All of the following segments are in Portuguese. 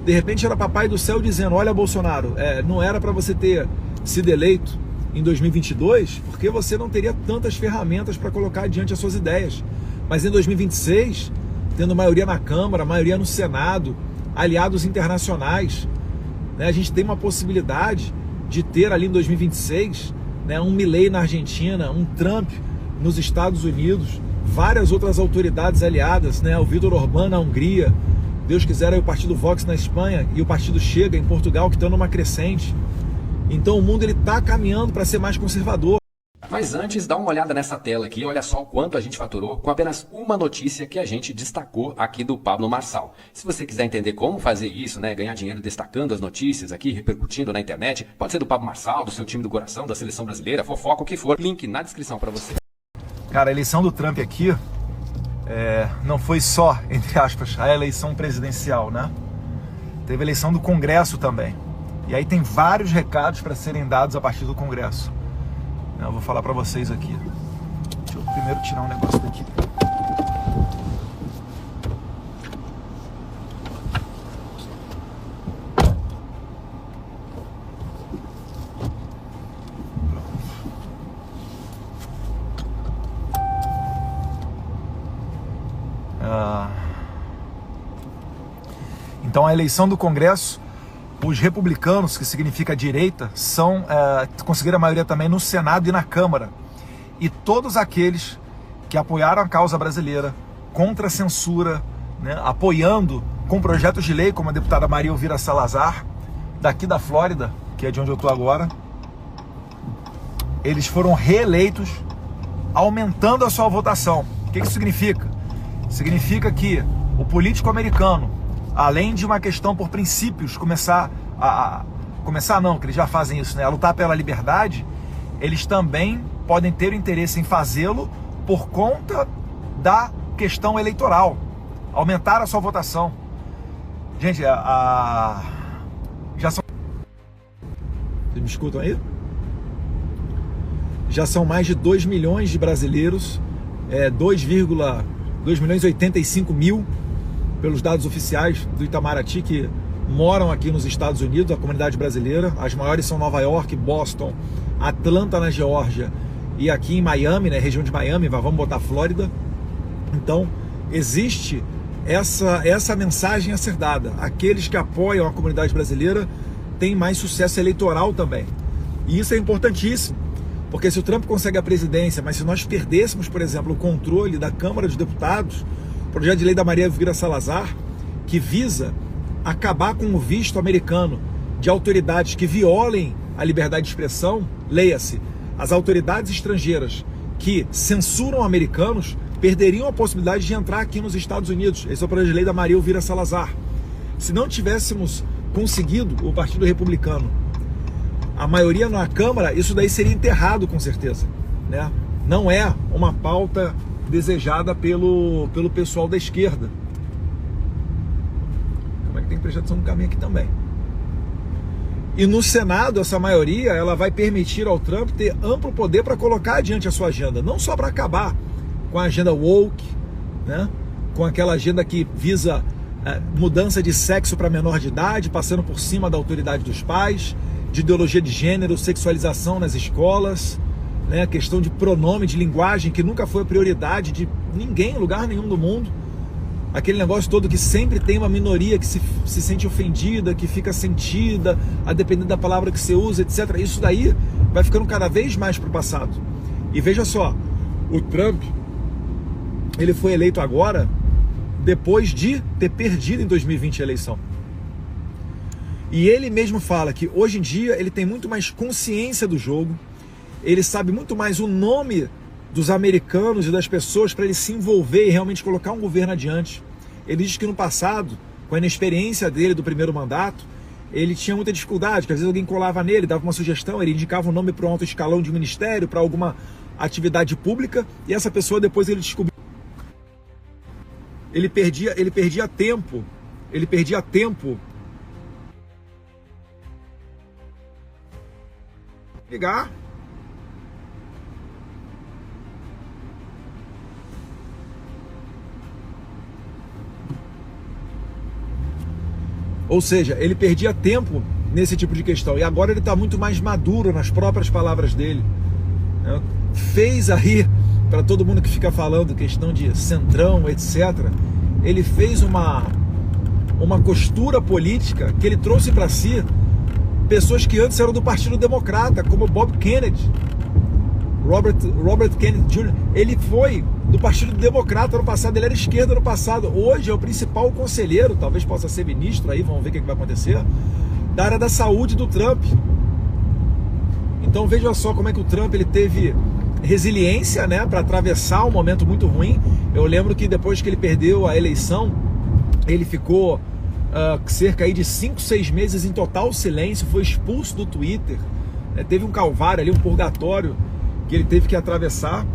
De repente era papai do céu dizendo: olha, Bolsonaro, não era para você ter sido eleito em 2022, porque você não teria tantas ferramentas para colocar adiante as suas ideias. Mas em 2026, tendo maioria na Câmara, maioria no Senado, aliados internacionais, né, a gente tem uma possibilidade de ter ali em 2026, né, um Milei na Argentina, um Trump nos Estados Unidos, várias outras autoridades aliadas, né, o Vítor Orbán na Hungria, Deus quiser aí o partido Vox na Espanha e o partido Chega em Portugal, que estão numa crescente. Então o mundo está caminhando para ser mais conservador. Mas antes, dá uma olhada nessa tela aqui, olha só o quanto a gente faturou com apenas uma notícia que a gente destacou aqui do Pablo Marçal. Se você quiser entender como fazer isso, né, ganhar dinheiro destacando as notícias aqui, repercutindo na internet, pode ser do Pablo Marçal, do seu time do coração, da seleção brasileira, fofoca, o que for, link na descrição para você. Cara, a eleição do Trump aqui não foi só, entre aspas, a eleição presidencial, né? Teve a eleição do Congresso também. E aí tem vários recados para serem dados a partir do Congresso. Eu vou falar para vocês aqui. Deixa eu primeiro tirar um negócio daqui. Então a eleição do Congresso, os republicanos, que significa direita, conseguiram a maioria também no Senado e na Câmara. E todos aqueles que apoiaram a causa brasileira, contra a censura, né, apoiando com projetos de lei, como a deputada Maria Elvira Salazar, daqui da Flórida, que é de onde eu estou agora, eles foram reeleitos, aumentando a sua votação. O que isso significa? Significa que o político americano, além de uma questão por princípios, começar não, que eles já fazem isso, né, a lutar pela liberdade, eles também podem ter o interesse em fazê-lo por conta da questão eleitoral, aumentar a sua votação. Gente, já são... Vocês me escutam aí? Já são mais de 2 milhões de brasileiros, 2 milhões e 85 mil, pelos dados oficiais do Itamaraty, que moram aqui nos Estados Unidos, a comunidade brasileira. As maiores são Nova York, Boston, Atlanta na Geórgia e aqui em Miami, né, região de Miami, vamos botar Flórida. Então, existe essa mensagem a ser dada. Aqueles que apoiam a comunidade brasileira têm mais sucesso eleitoral também. E isso é importantíssimo, porque se o Trump consegue a presidência, mas se nós perdêssemos, por exemplo, o controle da Câmara dos Deputados, projeto de lei da Maria Elvira Salazar, que visa acabar com o visto americano de autoridades que violem a liberdade de expressão, leia-se, as autoridades estrangeiras que censuram americanos perderiam a possibilidade de entrar aqui nos Estados Unidos. Esse é o projeto de lei da Maria Elvira Salazar. Se não tivéssemos conseguido, o Partido Republicano, a maioria na Câmara, isso daí seria enterrado com certeza, né? Não é uma pauta desejada pelo pessoal da esquerda. Como é que tem que prestar atenção no caminho aqui também? E no Senado, essa maioria, ela vai permitir ao Trump ter amplo poder para colocar adiante a sua agenda, não só para acabar com a agenda woke, né? Com aquela agenda que visa mudança de sexo para menor de idade, passando por cima da autoridade dos pais, de ideologia de gênero, sexualização nas escolas, né, a questão de pronome, de linguagem, que nunca foi a prioridade de ninguém em lugar nenhum do mundo. Aquele negócio todo que sempre tem uma minoria que se sente ofendida, que fica sentida, a depender da palavra que você usa, etc. Isso daí vai ficando cada vez mais para o passado. E veja só, o Trump, ele foi eleito agora depois de ter perdido em 2020 a eleição. E ele mesmo fala que hoje em dia ele tem muito mais consciência do jogo, ele sabe muito mais o nome dos americanos e das pessoas para ele se envolver e realmente colocar um governo adiante. Ele diz que no passado, com a inexperiência dele do primeiro mandato, ele tinha muita dificuldade, que às vezes alguém colava nele, dava uma sugestão, ele indicava um nome para um alto escalão de ministério, para alguma atividade pública, e essa pessoa depois ele descobriu. Ele perdia tempo. Ligar. Ou seja, ele perdia tempo nesse tipo de questão. E agora ele está muito mais maduro nas próprias palavras dele. Né? Fez aí, para todo mundo que fica falando questão de centrão, etc., ele fez uma costura política que ele trouxe para si pessoas que antes eram do Partido Democrata, como Bob Kennedy, Robert Kennedy Jr. Ele foi do Partido Democrata no passado, ele era esquerda no passado, hoje é o principal conselheiro, talvez possa ser ministro aí, vamos ver o que vai acontecer, da área da saúde do Trump. Então veja só como é que o Trump ele teve resiliência, né, para atravessar um momento muito ruim. Eu lembro que depois que ele perdeu a eleição, ele ficou cerca aí de 5, 6 meses em total silêncio, foi expulso do Twitter, né, teve um calvário ali, um purgatório que ele teve que atravessar,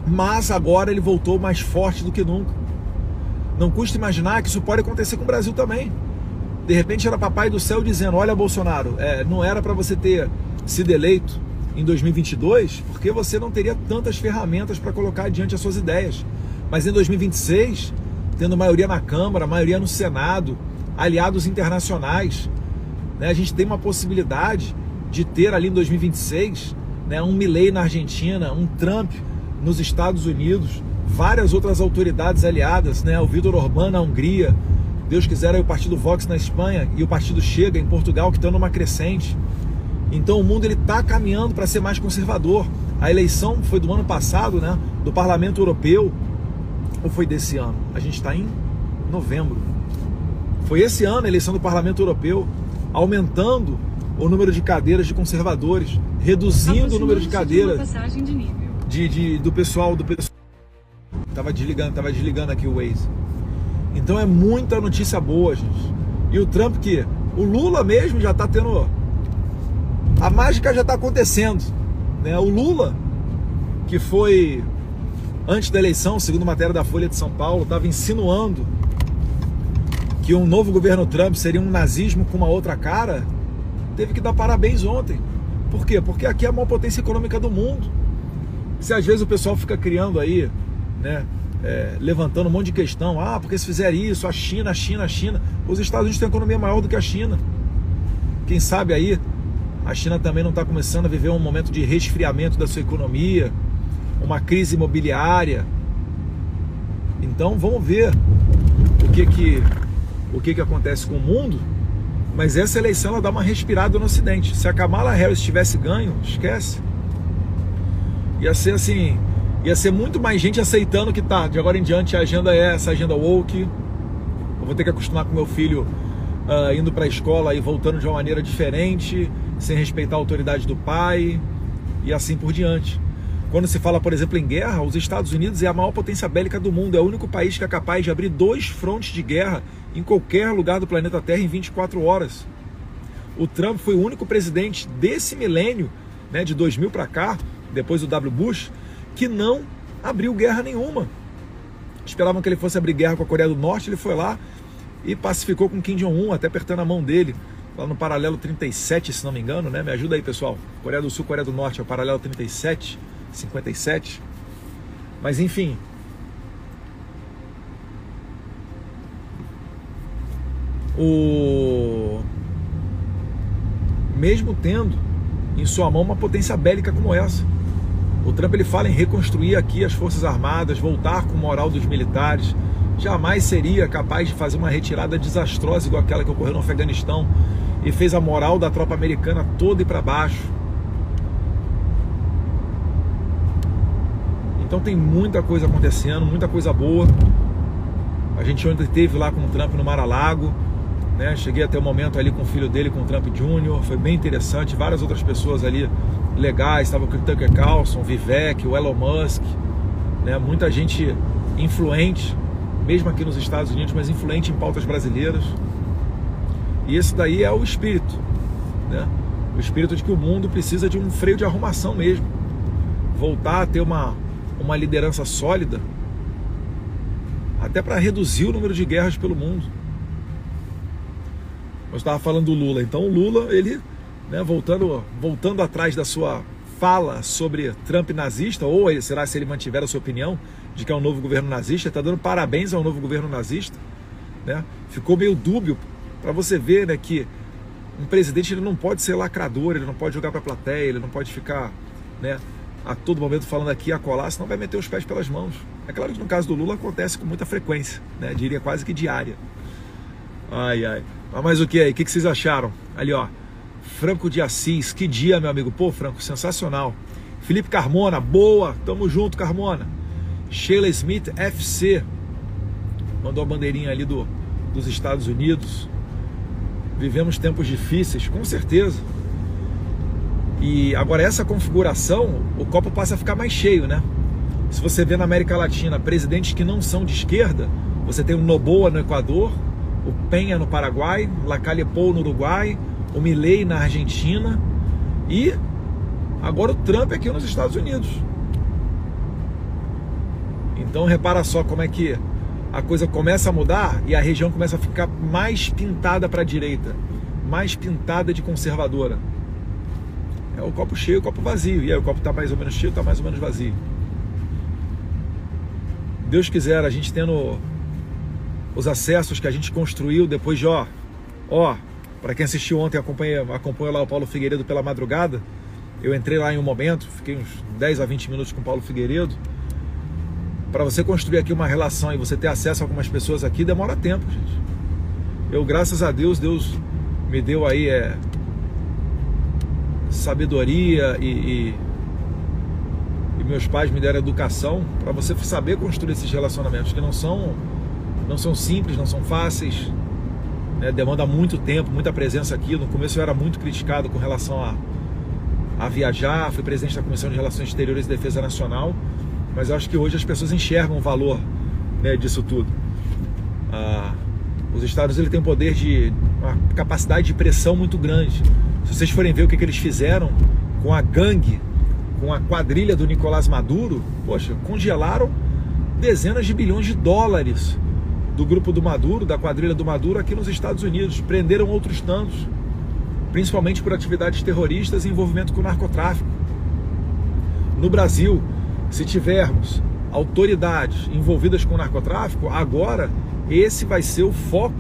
mas agora ele voltou mais forte do que nunca. Não custa imaginar que isso pode acontecer com o Brasil também. De repente era papai do céu dizendo: olha, Bolsonaro, não era para você ter sido eleito em 2022, porque você não teria tantas ferramentas para colocar adiante as suas ideias. Mas em 2026, tendo maioria na Câmara, maioria no Senado, aliados internacionais, né, a gente tem uma possibilidade de ter ali em 2026, né, um Milei na Argentina, um Trump nos Estados Unidos, várias outras autoridades aliadas, né, o Vítor Orbán na Hungria, Deus quiser aí o Partido Vox na Espanha e o Partido Chega em Portugal, que estão numa crescente. Então o mundo está caminhando para ser mais conservador. A eleição foi do ano passado, né, do Parlamento Europeu, ou foi desse ano? A gente está em novembro. Foi esse ano a eleição do Parlamento Europeu, aumentando o número de cadeiras de conservadores, reduzindo o número de cadeiras do pessoal. Tava desligando aqui o Waze. Então é muita notícia boa, gente. E o Trump, que o Lula mesmo já está tendo... A mágica já está acontecendo, né? O Lula, que foi, antes da eleição, segundo matéria da Folha de São Paulo, estava insinuando que um novo governo Trump seria um nazismo com uma outra cara, teve que dar parabéns ontem. Por quê? Porque aqui é a maior potência econômica do mundo. Se às vezes o pessoal fica criando aí, né, levantando um monte de questão, porque se fizer isso, a China, os Estados Unidos têm economia maior do que a China. Quem sabe aí a China também não está começando a viver um momento de resfriamento da sua economia, uma crise imobiliária. Então vamos ver o que acontece com o mundo. Mas essa eleição ela dá uma respirada no Ocidente. Se a Kamala Harris tivesse ganho, esquece. Ia ser assim, ia ser muito mais gente aceitando que tá, de agora em diante a agenda é essa agenda woke. Eu vou ter que acostumar com meu filho indo para a escola e voltando de uma maneira diferente, sem respeitar a autoridade do pai e assim por diante. Quando se fala, por exemplo, em guerra, os Estados Unidos é a maior potência bélica do mundo, é o único país que é capaz de abrir 2 frontes de guerra em qualquer lugar do planeta Terra em 24 horas. O Trump foi o único presidente desse milênio, né, de 2000 para cá, depois do W. Bush, que não abriu guerra nenhuma. Esperavam que ele fosse abrir guerra com a Coreia do Norte, ele foi lá e pacificou com Kim Jong-un, até apertando a mão dele, lá no paralelo 37, se não me engano, né? Me ajuda aí, pessoal. Coreia do Sul, Coreia do Norte é o paralelo 37, 57. Mas enfim, mesmo tendo em sua mão uma potência bélica como essa, o Trump ele fala em reconstruir aqui as Forças Armadas, voltar com moral dos militares, jamais seria capaz de fazer uma retirada desastrosa igual aquela que ocorreu no Afeganistão e fez a moral da tropa americana toda ir para baixo. Então tem muita coisa acontecendo, muita coisa boa. A gente ontem esteve lá com o Trump no Mar-a-Lago, né? Cheguei até o momento ali com o filho dele, com o Trump Jr., foi bem interessante, várias outras pessoas ali legais, estava com o Tucker Carlson, Vivek, o Elon Musk, né? Muita gente influente, mesmo aqui nos Estados Unidos, mas influente em pautas brasileiras. E esse daí é o espírito, né? O espírito de que o mundo precisa de um freio de arrumação mesmo, voltar a ter uma liderança sólida, até para reduzir o número de guerras pelo mundo. Eu estava falando do Lula, então o Lula, ele, né, voltando atrás da sua fala sobre Trump nazista, ou será se ele mantiver a sua opinião de que é um novo governo nazista, está dando parabéns ao novo governo nazista, né? Ficou meio dúbio para você ver, né, que um presidente ele não pode ser lacrador, ele não pode jogar para a plateia, ele não pode ficar, né, a todo momento falando aqui e acolá, senão vai meter os pés pelas mãos. É claro que no caso do Lula acontece com muita frequência, né, diria quase que diária. Ai, ai. Mas o que aí? O que vocês acharam? Ali, ó, Franco de Assis, que dia, meu amigo. Pô, Franco, sensacional. Felipe Carmona, boa, tamo junto, Carmona. Sheila Smith, FC, mandou a bandeirinha ali dos Estados Unidos. Vivemos tempos difíceis, com certeza. E agora essa configuração, o copo passa a ficar mais cheio, né? Se você vê na América Latina presidentes que não são de esquerda, você tem o Noboa no Equador, o Penha no Paraguai, Lacalle Pou no Uruguai, o Milei na Argentina e agora o Trump aqui nos Estados Unidos. Então repara só como é que a coisa começa a mudar e a região começa a ficar mais pintada para a direita, mais pintada de conservadora. É o copo cheio, o copo vazio. E aí o copo está mais ou menos cheio, está mais ou menos vazio. Deus quiser, a gente tendo os acessos que a gente construiu depois de, ó, para quem assistiu ontem, acompanhou lá o Paulo Figueiredo pela madrugada, eu entrei lá em um momento, fiquei uns 10 a 20 minutos com o Paulo Figueiredo. Para você construir aqui uma relação e você ter acesso a algumas pessoas aqui, demora tempo, gente. Eu, graças a Deus, Deus me deu aí sabedoria e meus pais me deram educação para você saber construir esses relacionamentos que não são simples, não são fáceis, né? Demanda muito tempo, muita presença aqui. No começo eu era muito criticado com relação a viajar, fui presidente da Comissão de Relações Exteriores e Defesa Nacional, mas eu acho que hoje as pessoas enxergam o valor, né, disso tudo. Os Estados Unidos têm um poder uma capacidade de pressão muito grande. Se vocês forem ver o que eles fizeram com a gangue, com a quadrilha do Nicolás Maduro, poxa, congelaram dezenas de bilhões de dólares do grupo do Maduro, da quadrilha do Maduro aqui nos Estados Unidos. Prenderam outros tantos, principalmente por atividades terroristas e envolvimento com narcotráfico. No Brasil, se tivermos autoridades envolvidas com narcotráfico, agora esse vai ser o foco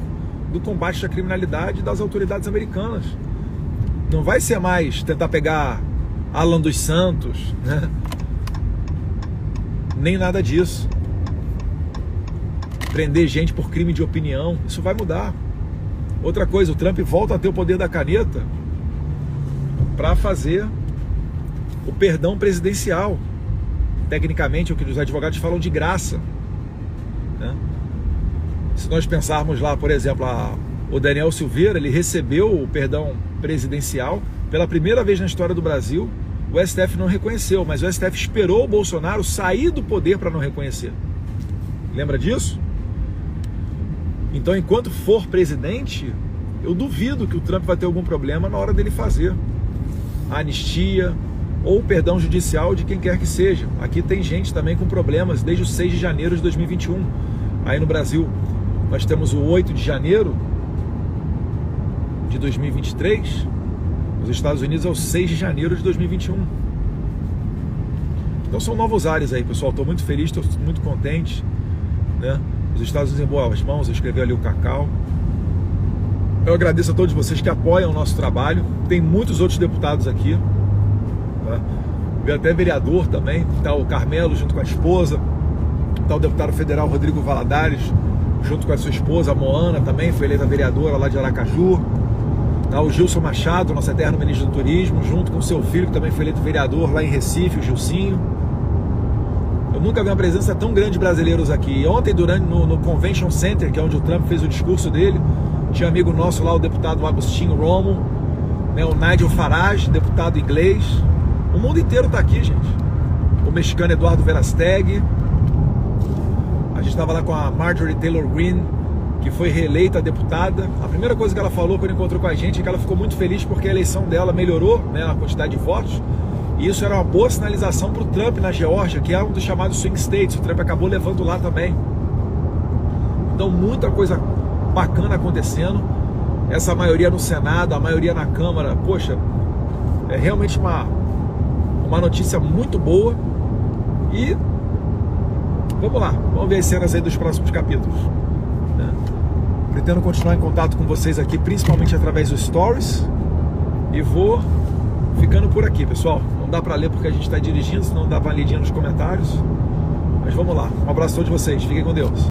do combate à criminalidade das autoridades americanas. Não vai ser mais tentar pegar Alan dos Santos, né? Nem nada disso. Prender gente por crime de opinião, isso vai mudar. Outra coisa, o Trump volta a ter o poder da caneta para fazer o perdão presidencial. Tecnicamente, é o que os advogados falam de graça, né? Se nós pensarmos lá, por exemplo, o Daniel Silveira, ele recebeu o perdão presidencial pela primeira vez na história do Brasil. O STF não reconheceu, mas o STF esperou o Bolsonaro sair do poder para não reconhecer. Lembra disso? Então, enquanto for presidente, eu duvido que o Trump vai ter algum problema na hora dele fazer a anistia ou o perdão judicial de quem quer que seja. Aqui tem gente também com problemas desde o 6 de janeiro de 2021. Aí no Brasil, nós temos o 8 de janeiro de 2023. Nos Estados Unidos é o 6 de janeiro de 2021. Então são novos ares aí, pessoal. Estou muito feliz, estou muito contente, né? Os Estados Unidos em boas mãos, eu escrevi ali o Cacau. Eu agradeço a todos vocês que apoiam o nosso trabalho. Tem muitos outros deputados aqui, tá? Veio até vereador também. Está o Carmelo junto com a esposa. Está o deputado federal Rodrigo Valadares junto com a sua esposa, a Moana, também foi eleita vereadora lá de Aracaju. Tá o Gilson Machado, nosso eterno ministro do Turismo, junto com seu filho, que também foi eleito vereador lá em Recife, o Gilcinho. Eu nunca vi uma presença tão grande de brasileiros aqui. Ontem, no Convention Center, que é onde o Trump fez o discurso dele, tinha um amigo nosso lá, o deputado Agostinho Romo, né, o Nigel Farage, deputado inglês. O mundo inteiro está aqui, gente. O mexicano Eduardo Verasteg. A gente estava lá com a Marjorie Taylor Greene, que foi reeleita deputada. A primeira coisa que ela falou quando encontrou com a gente é que ela ficou muito feliz porque a eleição dela melhorou, né, a quantidade de votos. E isso era uma boa sinalização para o Trump na Geórgia, que é um dos chamados swing states. O Trump acabou levando lá também. Então, muita coisa bacana acontecendo. Essa maioria no Senado, a maioria na Câmara, poxa, é realmente uma notícia muito boa. E vamos lá, vamos ver as cenas aí dos próximos capítulos, né? Pretendo continuar em contato com vocês aqui, principalmente através dos stories. E vou ficando por aqui, pessoal. Não dá para ler porque a gente está dirigindo, senão dá uma lidinha nos comentários. Mas vamos lá. Um abraço a todos vocês. Fiquem com Deus.